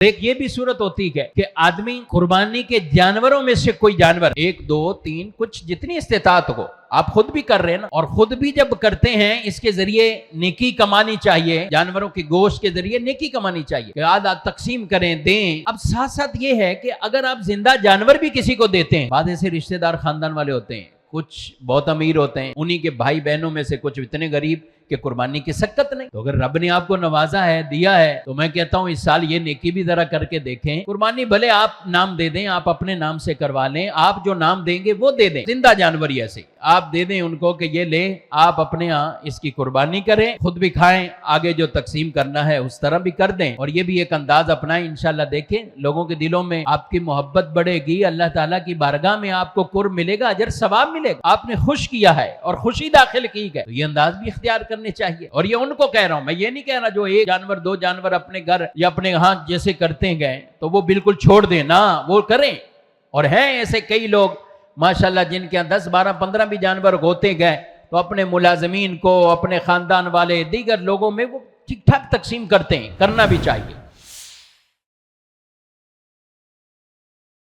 ایک یہ بھی صورت ہوتی ہے کہ آدمی قربانی کے جانوروں میں سے کوئی جانور 1 2 3 کچھ جتنی استطاعت ہو آپ خود بھی کر رہے ہیں نا، اور خود بھی جب کرتے ہیں اس کے ذریعے نیکی کمانی چاہیے، جانوروں کے گوشت کے ذریعے نیکی کمانی چاہیے کہ آدھا تقسیم کریں دیں۔ اب ساتھ ساتھ یہ ہے کہ اگر آپ زندہ جانور بھی کسی کو دیتے ہیں، بعض ایسے رشتہ دار خاندان والے ہوتے ہیں، کچھ بہت امیر ہوتے ہیں، انہی کے بھائی بہنوں میں سے کچھ اتنے غریب کہ قربانی کی سکت نہیں، تو اگر رب نے آپ کو نوازا ہے دیا ہے تو میں کہتا ہوں اس سال یہ نیکی بھی ذرا کر کے دیکھیں۔ قربانی بھلے آپ نام دے دیں، آپ اپنے نام سے کروا لیں، آپ جو نام دیں گے وہ دے دیں، زندہ جانور ایسے آپ دے دیں ان کو کہ یہ لیں، آپ اپنے ہاں اس کی قربانی کریں، خود بھی کھائیں، آگے جو تقسیم کرنا ہے اس طرح بھی کر دیں، اور یہ بھی ایک انداز اپنائیں، انشاءاللہ دیکھیں لوگوں کے دلوں میں آپ کی محبت بڑھے گی، اللہ تعالیٰ کی بارگاہ میں آپ کو قرب ملے گا، اجر ثواب ملے گا، آپ نے خوش کیا ہے اور خوشی داخل کی ہے، تو یہ انداز بھی اختیار کرنے چاہیے۔ اور یہ ان کو کہہ رہا ہوں، میں یہ نہیں کہہ رہا جو 1 جانور 2 جانور اپنے گھر یا اپنے ہاں جیسے کرتے گئے تو وہ بالکل چھوڑ دیں، نہ وہ کریں، اور ہیں ایسے کئی لوگ ماشاءاللہ جن کے 10 12 15 بھی جانور ہوتے گئے تو اپنے ملازمین کو، اپنے خاندان والے دیگر لوگوں میں وہ ٹھیک ٹھاک تقسیم کرتے ہیں، کرنا بھی چاہیے۔